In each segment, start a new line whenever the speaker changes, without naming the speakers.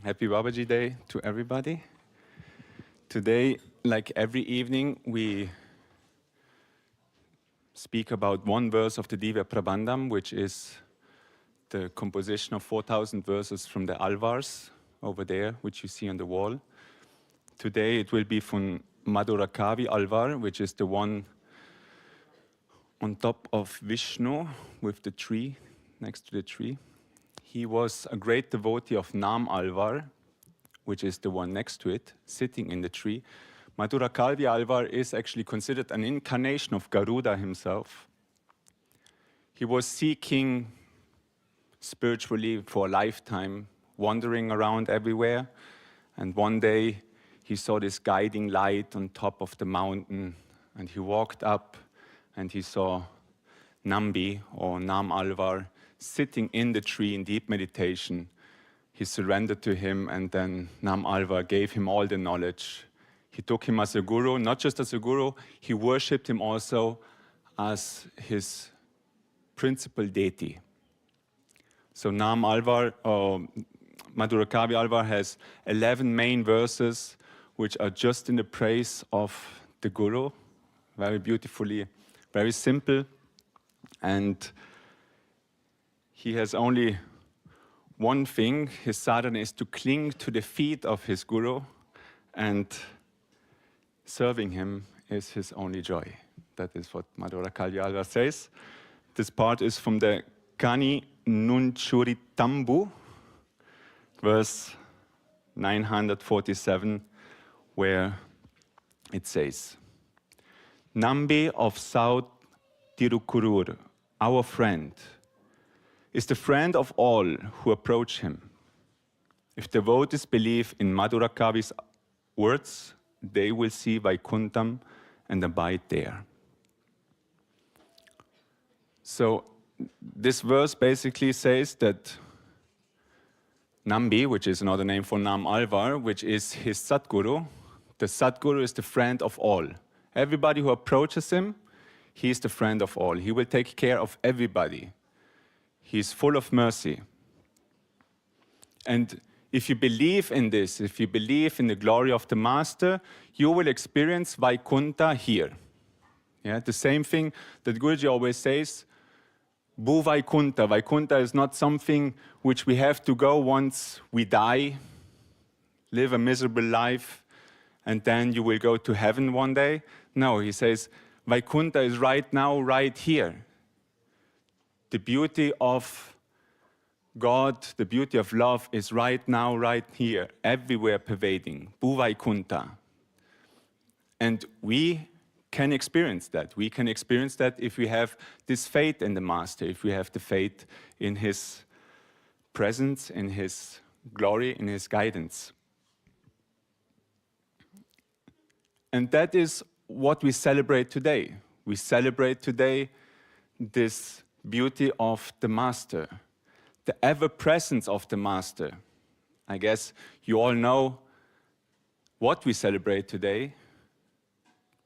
Happy Babaji Day to everybody. Today, like every evening, we speak about one verse of the Divya Prabandham, which is the composition of 4,000 verses from the Alvars over there, which you see on the wall. Today it will be from Madhurakavi Alvar, which is the one on top of Vishnu with the tree, next to the tree. He was a great devotee of Nam Alvar, which is the one next to it, sitting in the tree. Madhurakavi Alvar is actually considered an incarnation of Garuda himself. He was seeking spiritually for a lifetime, wandering around everywhere, and one day he saw this guiding light on top of the mountain, and he walked up and he saw Nambi, or Nam Alvar, sitting in the tree in deep meditation. He surrendered to him, and then Nam Alvar gave him all the knowledge. He took him as a guru, not just as a guru, he worshipped him also as his principal deity. So Nam Alvar, Madhurakavi Alvar has 11 main verses which are just in the praise of the guru, very beautifully, very simple, and he has only one thing. His sadhana is to cling to the feet of his guru, and serving him is his only joy. That is what Madhurakavi Alvar says. This part is from the Kani Nunchuritambu, verse 947, where it says, Nambi of South Tirukurur, our friend, is the friend of all who approach him. If devotees believe in Madhurakavi's words, they will see Vaikuntham and abide there. So this verse basically says that Nambi, which is another name for Nam Alvar, which is his Satguru, the Satguru is the friend of all. Everybody who approaches him, he is the friend of all. He will take care of everybody. He is full of mercy. And if you believe in this, if you believe in the glory of the Master, you will experience Vaikuntha here. Yeah, the same thing that Guruji always says, Bu Vaikuntha. Vaikuntha is not something which we have to go once we die, live a miserable life, and then you will go to heaven one day. No, he says, Vaikuntha is right now, right here. The beauty of God, the beauty of love is right now, right here, everywhere pervading. Bu Vaikuntha. And we can experience that. We can experience that if we have this faith in the Master, if we have the faith in his presence, in his glory, in his guidance. And that is what we celebrate today. We celebrate today this beauty of the Master, the ever-presence of the Master. I guess you all know what we celebrate today.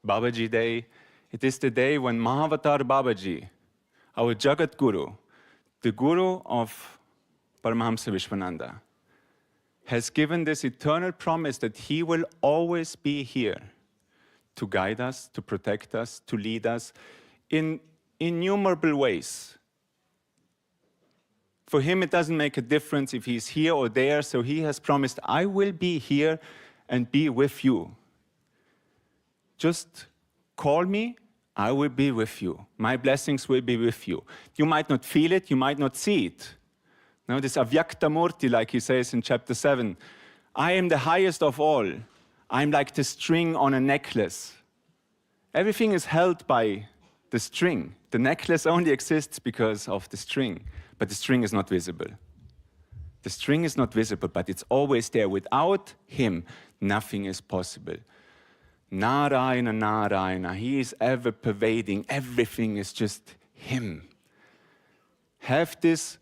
Babaji Day. It is the day when Mahavatar Babaji, our Jagat Guru, the Guru of Paramahamsa Vishwananda, has given this eternal promise that he will always be here to guide us, to protect us, to lead us in innumerable ways. For him, it doesn't make a difference if he's here or there, so he has promised, I will be here and be with you. Just call me, I will be with you. My blessings will be with you. You might not feel it, you might not see it. Now, this Avyakta Murti, like he says in chapter 7, I am the highest of all. I'm like the string on a necklace. Everything is held by the string. The necklace only exists because of the string, but the string is not visible. The string is not visible, but it's always there. Without him, nothing is possible. Narayana, Narayana, he is ever pervading. Everything is just him. Have this,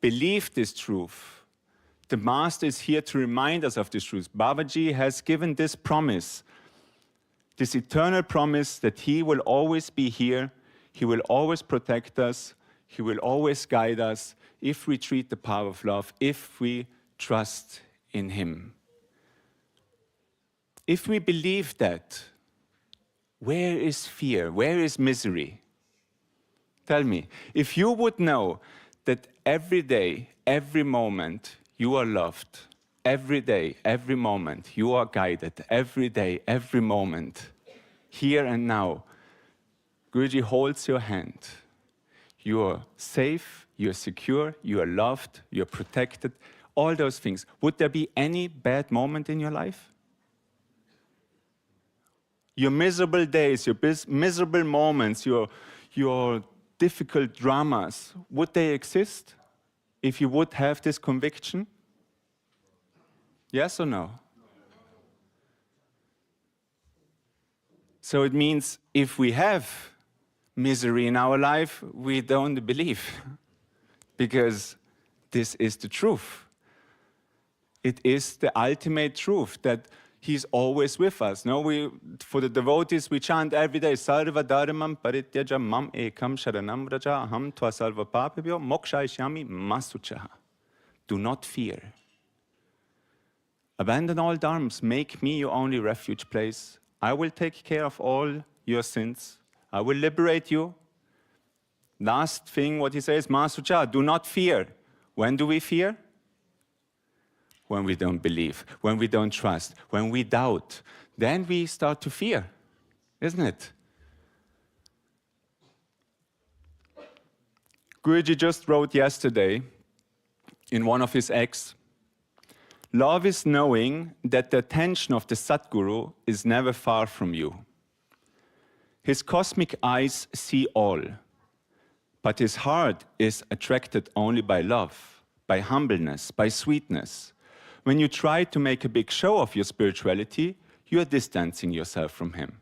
believe this truth. The Master is here to remind us of this truth. Babaji has given this promise, this eternal promise that he will always be here, he will always protect us, he will always guide us if we treat the power of love, if we trust in Him. If we believe that, where is fear? Where is misery? Tell me, if you would know that every day, every moment, you are loved, every day, every moment, you are guided, every day, every moment, here and now, Guruji holds your hand. You are safe, you are secure, you are loved, you are protected, all those things. Would there be any bad moment in your life? Your miserable days, your miserable moments, your difficult dramas, would they exist if you would have this conviction? Yes or no? So it means if we have misery in our life, we don't believe, because this is the truth. It is the ultimate truth that He's always with us. No, for the devotees, we chant every day, Sarva Dharmam Parityaja Mam Ekam Sharanam Raja Aham Tva Sarva Papabhyo Mokshayashyami Masuchaha. Do not fear. Abandon all dharmas, make me your only refuge place. I will take care of all your sins. I will liberate you. Last thing, what he says, Masucha, do not fear. When do we fear? When we don't believe, when we don't trust, when we doubt. Then we start to fear, isn't it? Guruji just wrote yesterday in one of his acts, love is knowing that the attention of the Satguru is never far from you. His cosmic eyes see all, but his heart is attracted only by love, by humbleness, by sweetness. When you try to make a big show of your spirituality, you are distancing yourself from him.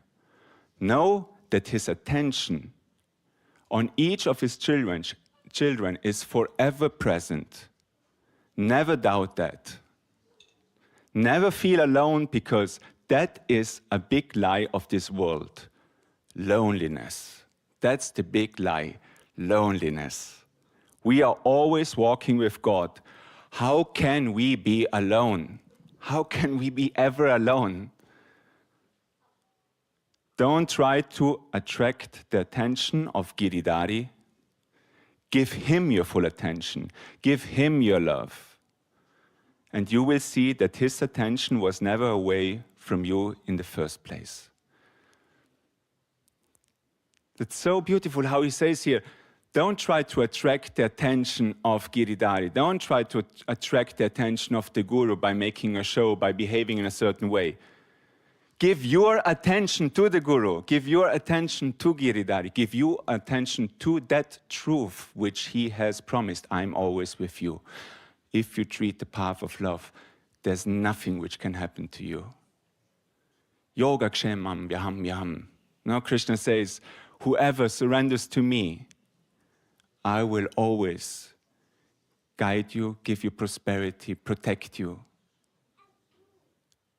Know that his attention on each of his children is forever present. Never doubt that. Never feel alone, because that is a big lie of this world. Loneliness. That's the big lie. Loneliness. We are always walking with God. How can we be alone? How can we be ever alone? Don't try to attract the attention of Giridhari. Give him your full attention. Give him your love. And you will see that his attention was never away from you in the first place. It's so beautiful how he says here, don't try to attract the attention of Giridhari. Don't try to attract the attention of the Guru by making a show, by behaving in a certain way. Give your attention to the Guru. Give your attention to Giridhari. Give your attention to that truth which he has promised. I'm always with you. If you treat the path of love, there's nothing which can happen to you. Yoga kshemam vyaham vyaham. Now Krishna says, whoever surrenders to me, I will always guide you, give you prosperity, protect you.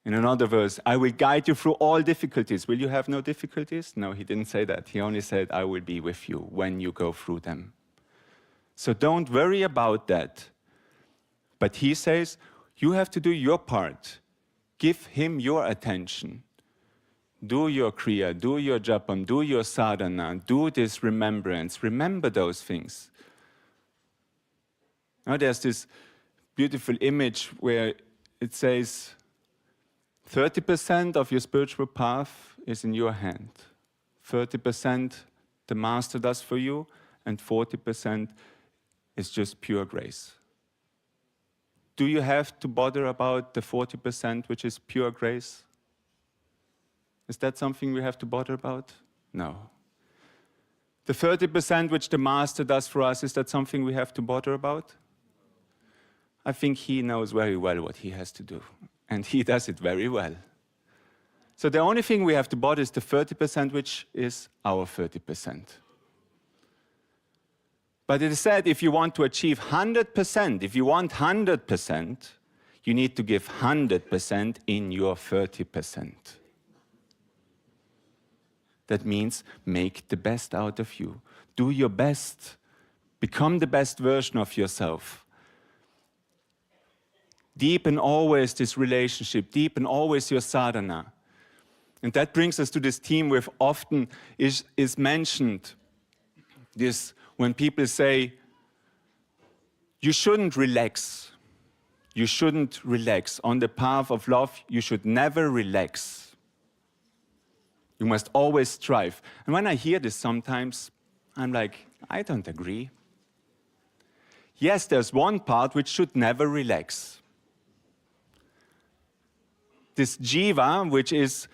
In another verse, I will guide you through all difficulties. Will you have no difficulties? No, he didn't say that. He only said, I will be with you when you go through them. So don't worry about that. But he says, you have to do your part. Give him your attention. Do your kriya, do your japam, do your sadhana, do this remembrance. Remember those things. Now there's this beautiful image where it says 30% of your spiritual path is in your hand. 30% the master does for you, and 40% is just pure grace. Do you have to bother about the 40% which is pure grace? Is that something we have to bother about? No. The 30% which the Master does for us, is that something we have to bother about? I think he knows very well what he has to do, and he does it very well. So the only thing we have to bother is the 30%, which is our 30%. But it is said, if you want to achieve 100%, if you want 100%, you need to give 100% in your 30%. That means make the best out of you. Do your best. Become the best version of yourself. Deepen always this relationship, deepen always your sadhana. And that brings us to this theme which often is mentioned. This, when people say, you shouldn't relax. You shouldn't relax. On the path of love, you should never relax. You must always strive. And when I hear this sometimes, I'm like, I don't agree. Yes, there's one part which should never relax. This jiva, which is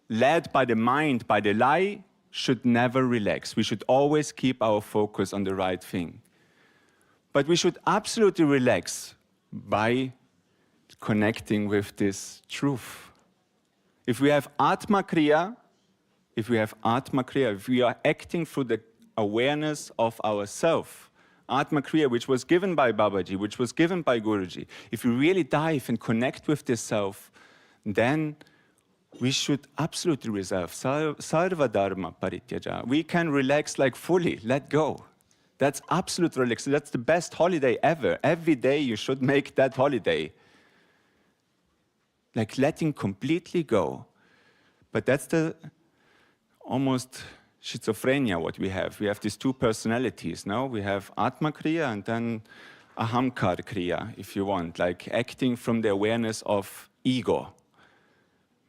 led by the mind, by the lie, should never relax. We should always keep our focus on the right thing. But we should absolutely relax by connecting with this truth. If we have Atma Kriya, if we are acting through the awareness of ourself, Atma Kriya, which was given by Babaji, which was given by Guruji, if we really dive and connect with this self, then we should absolutely reserve sarva dharma parityaja. We can relax like fully, let go. That's absolute relaxation. That's the best holiday ever. Every day you should make that holiday. Like letting completely go. But that's the almost schizophrenia what we have. We have these two personalities, no? We have Atma Kriya and then Ahamkar Kriya, if you want, like acting from the awareness of ego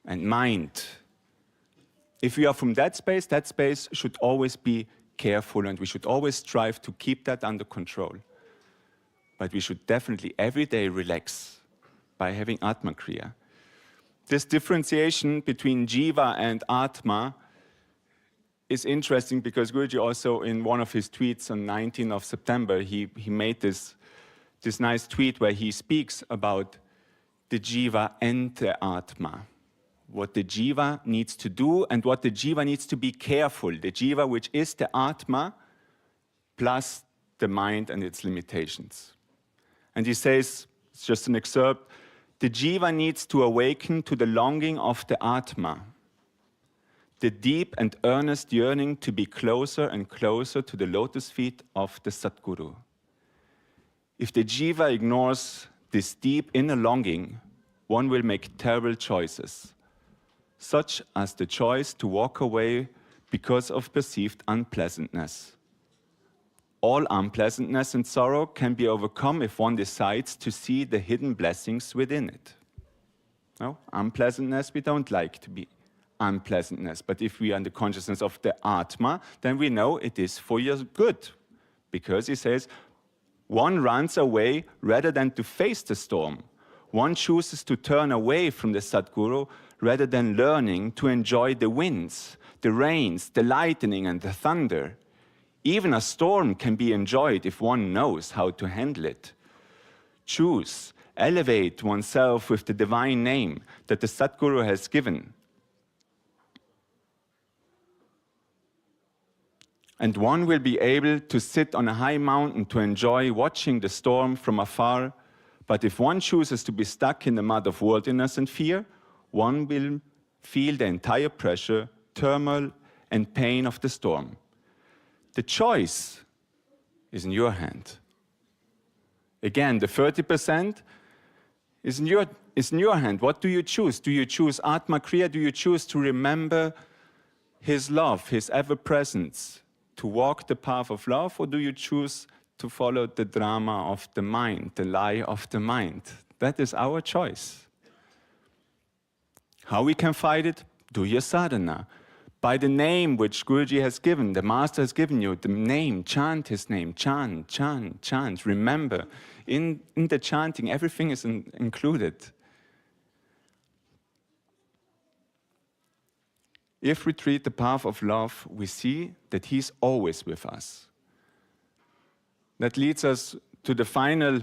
and mind. If we are from that space should always be careful and we should always strive to keep that under control. But we should definitely every day relax by having Atma Kriya. This differentiation between Jiva and Atma is interesting because Guruji also in one of his tweets on 19th of September, he made this nice tweet where he speaks about the Jiva and the Atma. What the Jiva needs to do and what the Jiva needs to be careful. The Jiva, which is the Atma, plus the mind and its limitations. And he says, it's just an excerpt, the Jiva needs to awaken to the longing of the Atma, the deep and earnest yearning to be closer and closer to the lotus feet of the Satguru. If the Jiva ignores this deep inner longing, one will make terrible choices, such as the choice to walk away because of perceived unpleasantness. All unpleasantness and sorrow can be overcome if one decides to see the hidden blessings within it. No? Unpleasantness, we don't like to be unpleasantness, but if we are in the consciousness of the Atma, then we know it is for your good. Because he says, one runs away rather than to face the storm. One chooses to turn away from the Sadguru rather than learning to enjoy the winds, the rains, the lightning and the thunder. Even a storm can be enjoyed if one knows how to handle it. Choose, elevate oneself with the divine name that the Sadguru has given. And one will be able to sit on a high mountain to enjoy watching the storm from afar. But if one chooses to be stuck in the mud of worldliness and fear, one will feel the entire pressure, turmoil, and pain of the storm. The choice is in your hand. Again, the 30% is in your hand. What do you choose? Do you choose Atma Kriya? Do you choose to remember his love, his ever-presence, to walk the path of love? Or do you choose to follow the drama of the mind, the lie of the mind? That is our choice. How we can fight it? Do your sadhana. By the name which Guruji has given, the Master has given you, the name, chant his name, chant, chant, chant. Remember, in the chanting, everything is included. If we treat the path of love, we see that he's always with us. That leads us to the final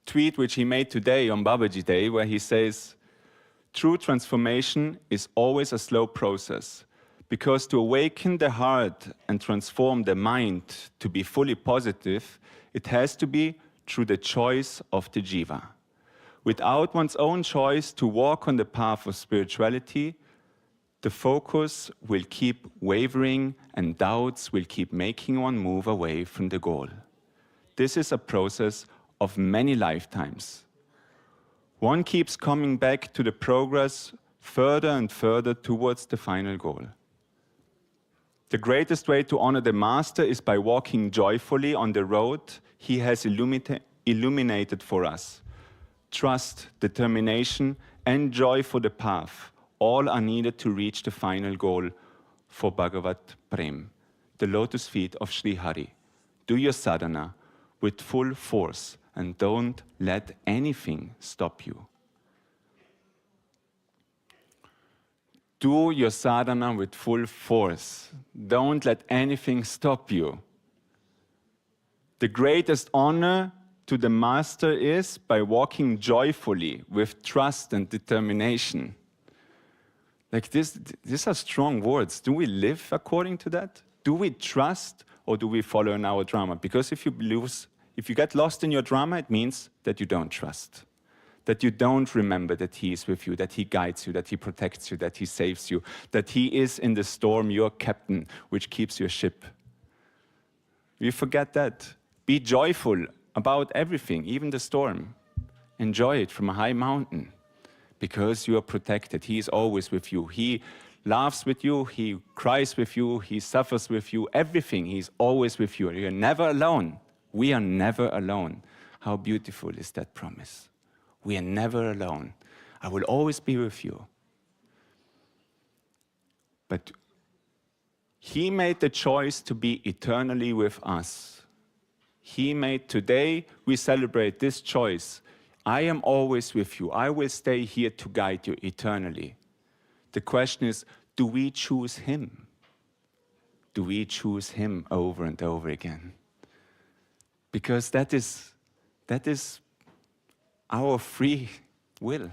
tweet which he made today on Babaji Day, where he says, true transformation is always a slow process, because to awaken the heart and transform the mind to be fully positive, it has to be through the choice of the jiva. Without one's own choice to walk on the path of spirituality, the focus will keep wavering and doubts will keep making one move away from the goal. This is a process of many lifetimes. One keeps coming back to the progress further and further towards the final goal. The greatest way to honor the Master is by walking joyfully on the road he has illuminated for us. Trust, determination, and joy for the path, all are needed to reach the final goal for Bhagavat Prem, the lotus feet of Sri Hari. Do your sadhana with full force and don't let anything stop you. Do your sadhana with full force. Don't let anything stop you. The greatest honor to the Master is by walking joyfully with trust and determination. Like this, these are strong words. Do we live according to that? Do we trust or do we follow in our drama? Because if you get lost in your drama, it means that you don't trust. That you don't remember that he is with you, that he guides you, that he protects you, that he saves you, that he is in the storm, your captain, which keeps your ship. You forget that. Be joyful about everything, even the storm. Enjoy it from a high mountain, because you are protected. He is always with you. He laughs with you, he cries with you, he suffers with you, everything. He's always with you. You're never alone. We are never alone. How beautiful is that promise? We are never alone. I will always be with you. But he made the choice to be eternally with us. Today we celebrate this choice. I am always with you. I will stay here to guide you eternally. The question is, do we choose him? Do we choose him over and over again? Because that is our free will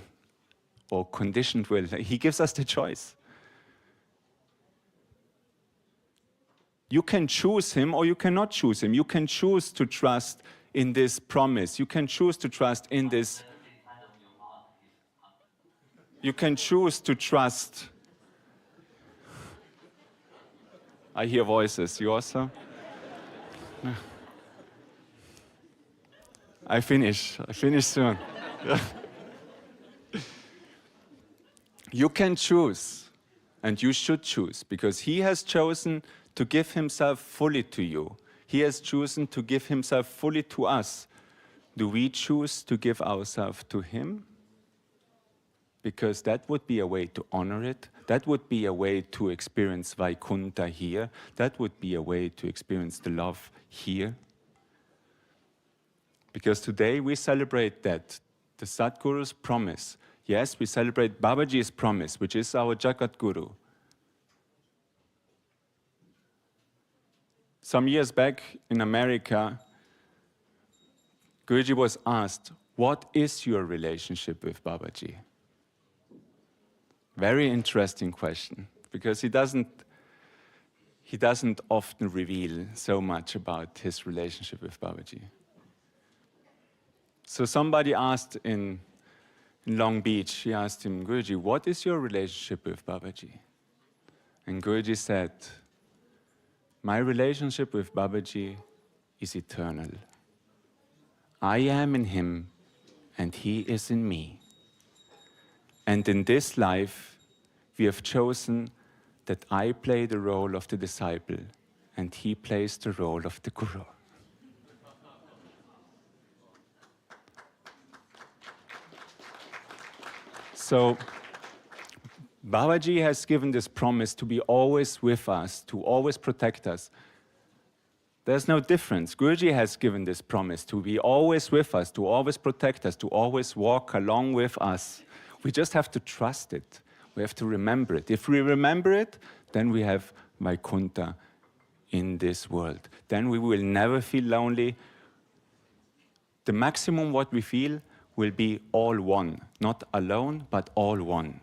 or conditioned will. He gives us the choice. You can choose him or you cannot choose him. You can choose to trust in this promise. You can choose to trust in this. You can choose to trust. I hear voices. You also? I finish soon. You can choose, and you should choose, because he has chosen to give himself fully to you. He has chosen to give himself fully to us. Do we choose to give ourselves to him? Because that would be a way to honor it. That would be a way to experience Vaikuntha here. That would be a way to experience the love here. Because today we celebrate that, the Sadguru's promise. Yes, we celebrate Babaji's promise, which is our Jagat Guru. Some years back in America, Guruji was asked, what is your relationship with Babaji? Very interesting question, because he doesn't often reveal so much about his relationship with Babaji. So somebody asked in Long Beach, he asked him, Guruji, what is your relationship with Babaji? And Guruji said, my relationship with Babaji is eternal. I am in him and he is in me. And in this life, we have chosen that I play the role of the disciple and he plays the role of the Guru. So, Babaji has given this promise to be always with us, to always protect us. There's no difference. Guruji has given this promise to be always with us, to always protect us, to always walk along with us. We just have to trust it. We have to remember it. If we remember it, then we have Vaikuntha in this world. Then we will never feel lonely. The maximum what we feel will be all one. Not alone, but all one.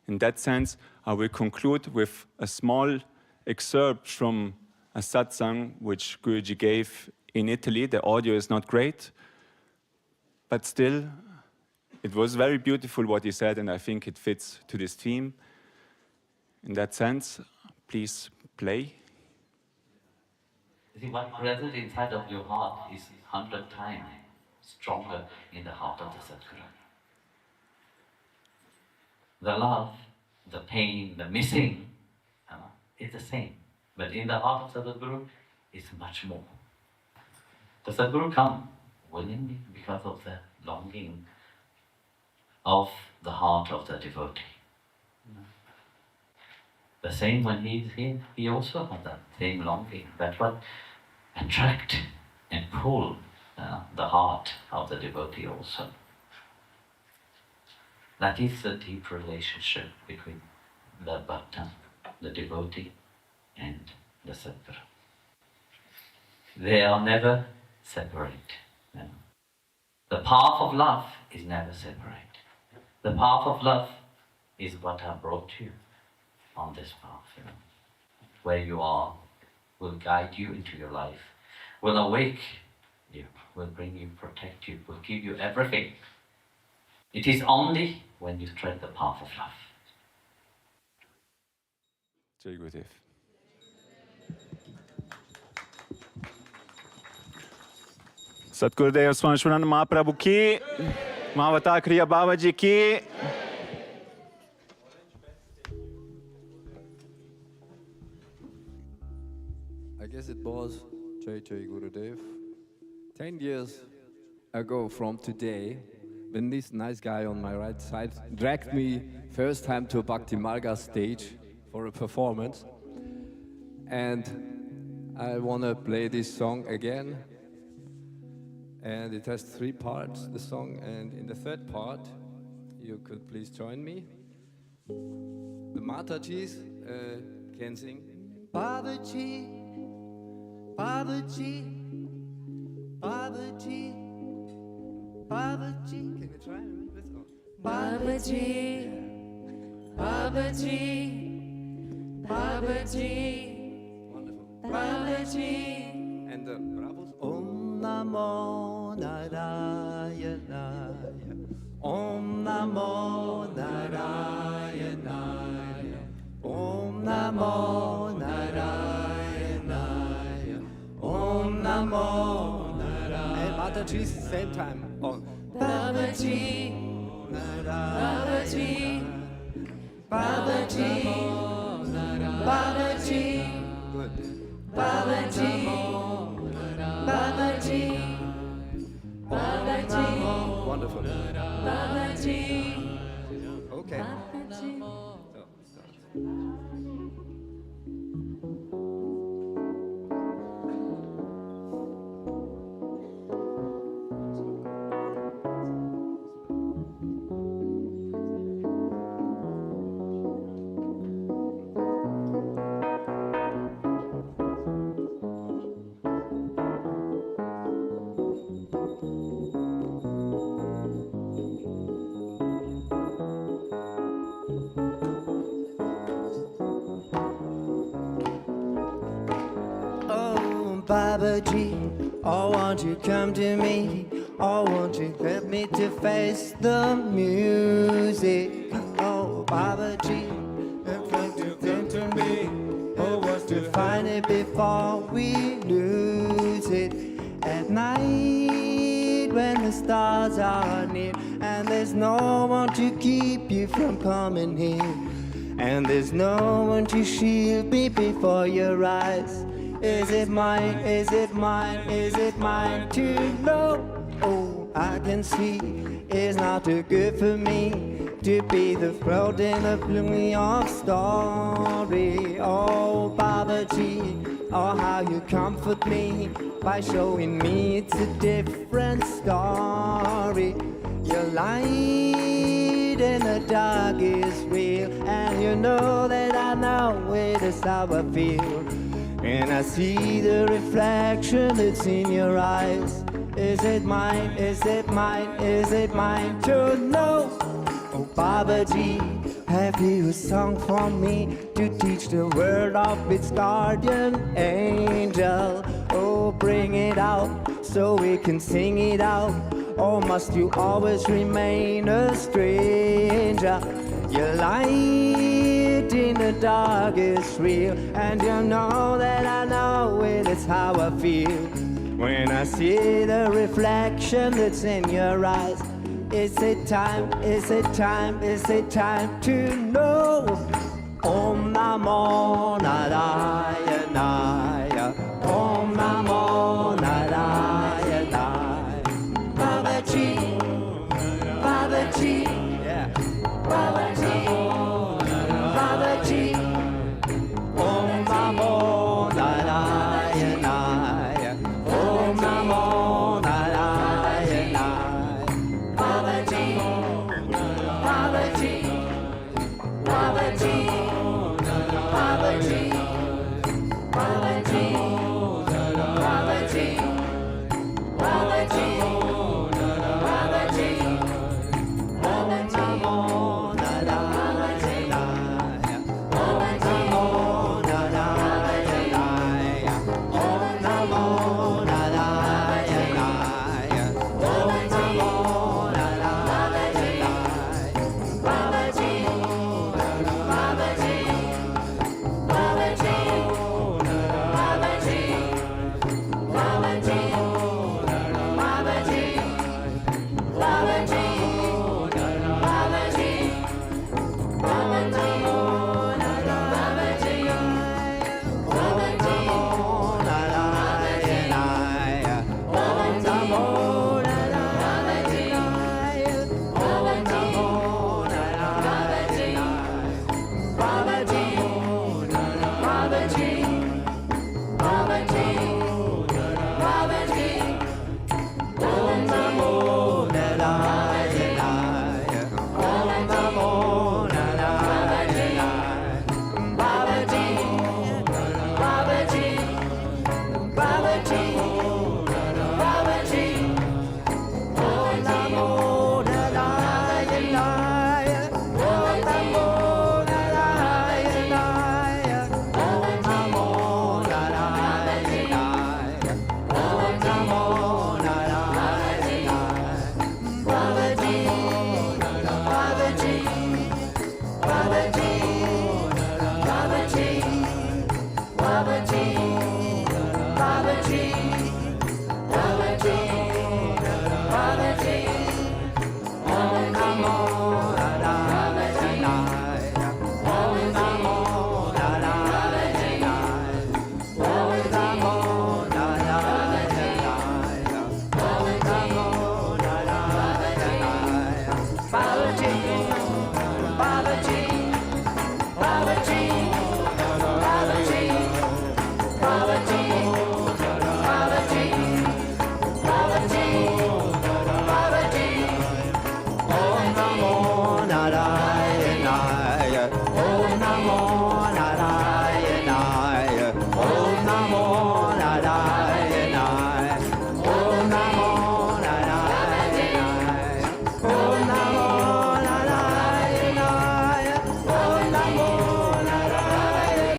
In that sense, I will conclude with a small excerpt from a satsang which Guruji gave in Italy. The audio is not great, but still, it was very beautiful what he said, and I think it fits to this theme. In that sense, please play.
You see, what present inside of your heart is 100 times stronger in the heart of the Sadguru. The love, the pain, the missing, is the same. But in the heart of the Sadguru, it's much more. The Sadguru comes willingly because of the longing of the heart of the devotee. The same when he is here, he also has that same longing. That's what attract and pull the heart of the devotee also. That is the deep relationship between the bhakta, the devotee, and the Sadguru. They are never separate. The path of love is never separate. The path of love is what I brought you on this path. Where you are will guide you into your life, will awake you, will bring you, protect you, will give you everything. It is only when you tread the path of love.
Jai Gurudev. Satguru Day-Swami Aniruddha Mahaprabhu ki, Mahavata Kriya Babaji ki.
I guess it was Jai Gurudev. 10 years ago from today, when this nice guy on my right side dragged me first time to Bhakti Marga stage for a performance. And I want to play this song again. And it has 3 parts, the song. And in the 3rd part, you could please join me. The Matajis can sing. Babaji, Babaji, Babaji, Babaji. Can you try? Let's go.
Babaji, Babaji, Babaji.
Wonderful.
Babaji.
And the bravos. Om Namo Narayana. Om Namo Narayana. Om Namo Narayana. Om Namo Narayana. And Mataji, same time. Oh.
Babaji, Babaji, Babaji, Babaji,
Good.
Babaji, Babaji, Babaji,
Wonderful.
Babaji,
Okay.
Babaji.
Babaji, oh won't you come to me? Oh won't you help me to face the music? Oh Babaji, if you come to me, oh wants to find it before we lose it. At night when the stars are near, and there's no one to keep you from coming here, and there's no one to shield me before your eyes. Is it mine, is it mine, is it mine to know? Oh, I can see it's not too good for me to be the throat in the bloom of story. Oh, Babaji, oh, how you comfort me by showing me it's a different story. Your light in the dark is real, and you know that I know it is how I feel. And I see the reflection that's in your eyes. Is it mine? Is it mine? Is it mine to know? Oh Babaji, have you a song for me to teach the world of its guardian angel? Oh, bring it out so we can sing it out. Or must you always remain a stranger? Your light in the dark is real, and you know that I know it is how I feel. When I see the reflection that's in your eyes, is it time, is it time, is it time to know? Om Namo Narayana, Om Namo